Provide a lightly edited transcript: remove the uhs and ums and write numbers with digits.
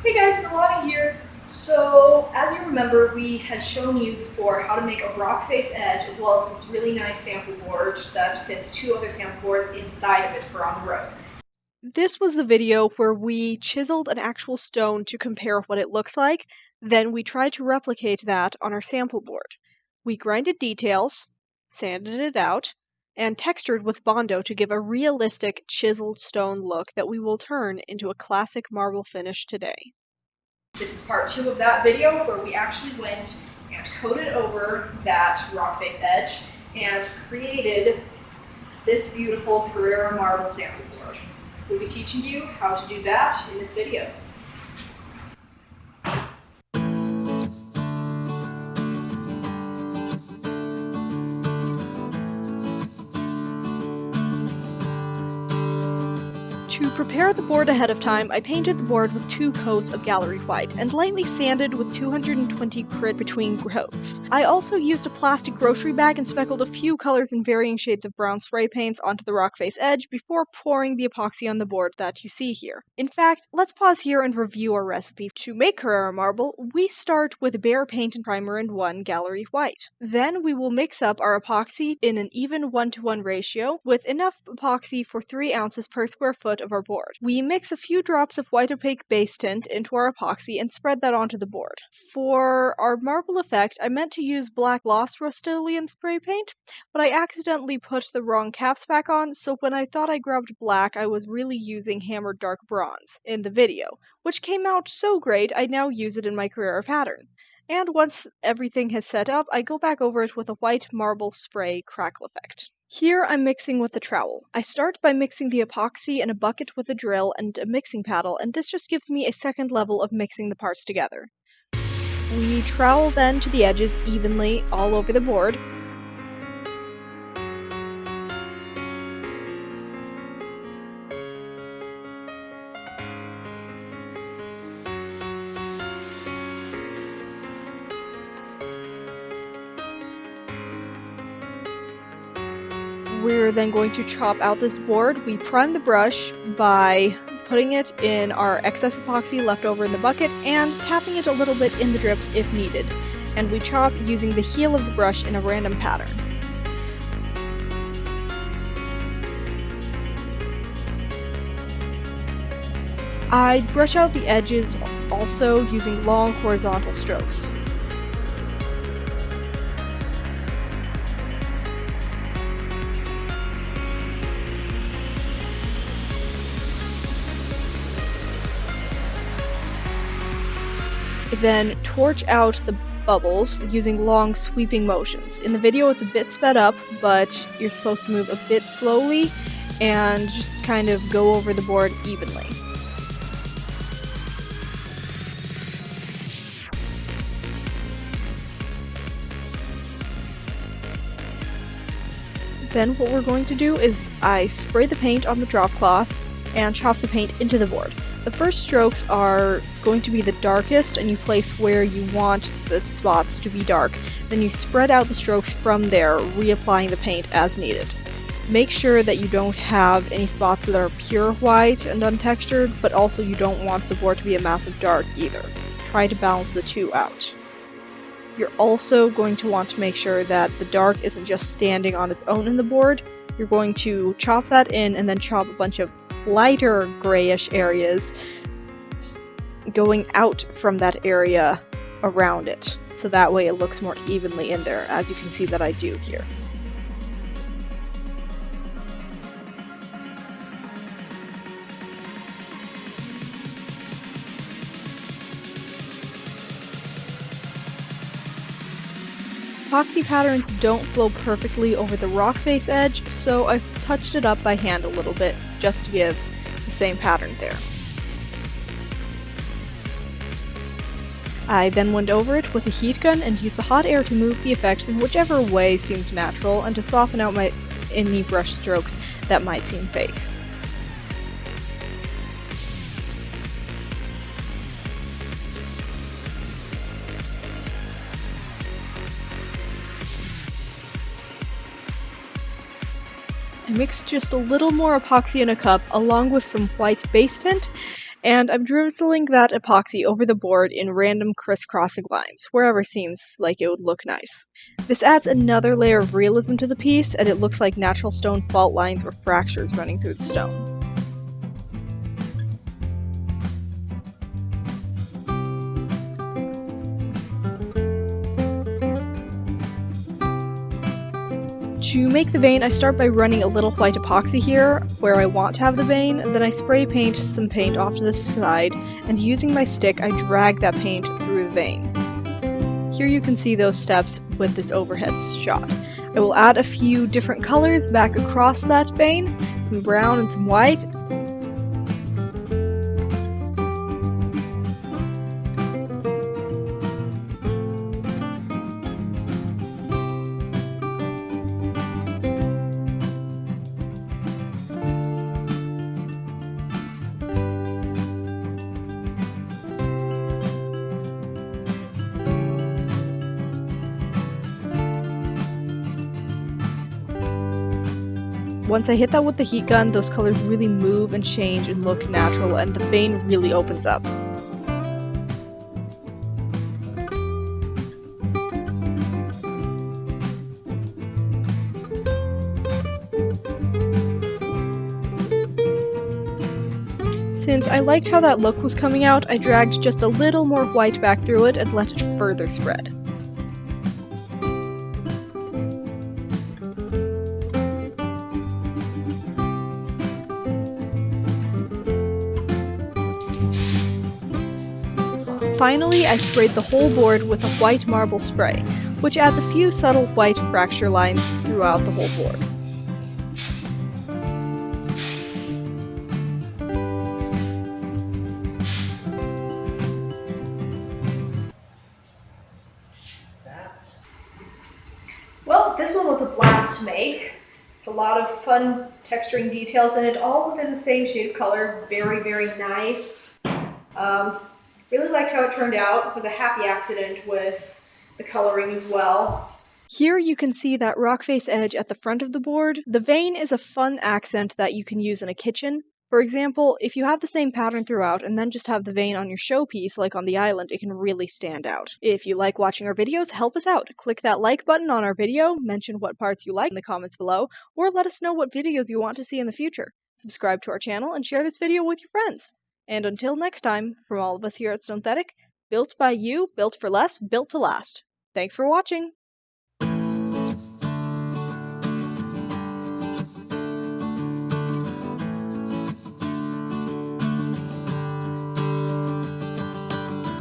Hey guys, Milani here. So, as you remember, we had shown you before how to make a rock face edge as well as this really nice sample board that fits two other sample boards inside of it for on the road. This was the video where we chiseled an actual stone to compare what it looks like, then we tried to replicate that on our sample board. We grinded details, sanded it out, and textured with Bondo to give a realistic chiseled stone look that we will turn into a classic marble finish today. This is part 2 of that video where we actually went and coated over that rock face edge and created this beautiful Carrara Marble sample board. We'll be teaching you how to do that in this video. To prepare the board ahead of time, I painted the board with 2 coats of gallery white and lightly sanded with 220 grit between coats. I also used a plastic grocery bag and speckled a few colors in varying shades of brown spray paints onto the rock face edge before pouring the epoxy on the board that you see here. In fact, let's pause here and review our recipe. To make Carrara Marble, we start with bare paint and primer and 1 gallery white. Then we will mix up our epoxy in an even 1:1 ratio with enough epoxy for 3 ounces per square foot of our board. We mix a few drops of white opaque base tint into our epoxy and spread that onto the board. For our marble effect, I meant to use black gloss Rust-Oleum spray paint, but I accidentally put the wrong caps back on, so when I thought I grabbed black, I was really using hammered dark bronze in the video, which came out so great I now use it in my Carrara pattern. And once everything has set up, I go back over it with a white marble spray crackle effect. Here I'm mixing with the trowel. I start by mixing the epoxy in a bucket with a drill and a mixing paddle, and this just gives me a second level of mixing the parts together. We trowel then to the edges evenly all over the board. We're then going to chop out this board. We prime the brush by putting it in our excess epoxy left over in the bucket and tapping it a little bit in the drips if needed. And we chop using the heel of the brush in a random pattern. I brush out the edges also using long horizontal strokes. Then torch out the bubbles using long sweeping motions. In the video it's a bit sped up, but you're supposed to move a bit slowly and just kind of go over the board evenly. Then what we're going to do is I spray the paint on the drop cloth and chop the paint into the board. The first strokes are going to be the darkest, and you place where you want the spots to be dark. Then you spread out the strokes from there, reapplying the paint as needed. Make sure that you don't have any spots that are pure white and untextured, but also you don't want the board to be a massive dark either. Try to balance the two out. You're also going to want to make sure that the dark isn't just standing on its own in the board. You're going to chop that in and then chop a bunch of lighter grayish areas going out from that area around it, so that way it looks more evenly in there, as you can see that I do here. Epoxy patterns don't flow perfectly over the rock face edge, so I've touched it up by hand a little bit just to give the same pattern there. I then went over it with a heat gun and used the hot air to move the effects in whichever way seemed natural and to soften out any brush strokes that might seem fake. I mixed just a little more epoxy in a cup along with some white base tint And I'm drizzling that epoxy over the board in random crisscrossing lines, wherever seems like it would look nice. This adds another layer of realism to the piece, and it looks like natural stone fault lines or fractures running through the stone. To make the vein, I start by running a little white epoxy here, where I want to have the vein, then I spray paint some paint off to the side, and using my stick, I drag that paint through the vein. Here you can see those steps with this overhead shot. I will add a few different colors back across that vein, some brown and some white. Once I hit that with the heat gun, those colors really move and change and look natural, and the vein really opens up. Since I liked how that look was coming out, I dragged just a little more white back through it and let it further spread. Finally, I sprayed the whole board with a white marble spray, which adds a few subtle white fracture lines throughout the whole board. Well, this one was a blast to make. It's a lot of fun texturing details in it, all within the same shade of color. Very, very nice. Really liked how it turned out. It was a happy accident with the coloring as well. Here you can see that rockface edge at the front of the board. The vein is a fun accent that you can use in a kitchen. For example, if you have the same pattern throughout and then just have the vein on your showpiece like on the island, it can really stand out. If you like watching our videos, help us out. Click that like button on our video, mention what parts you like in the comments below, or let us know what videos you want to see in the future. Subscribe to our channel and share this video with your friends. And until next time, from all of us here at Stonthetic, built by you, built for less, built to last. Thanks for watching!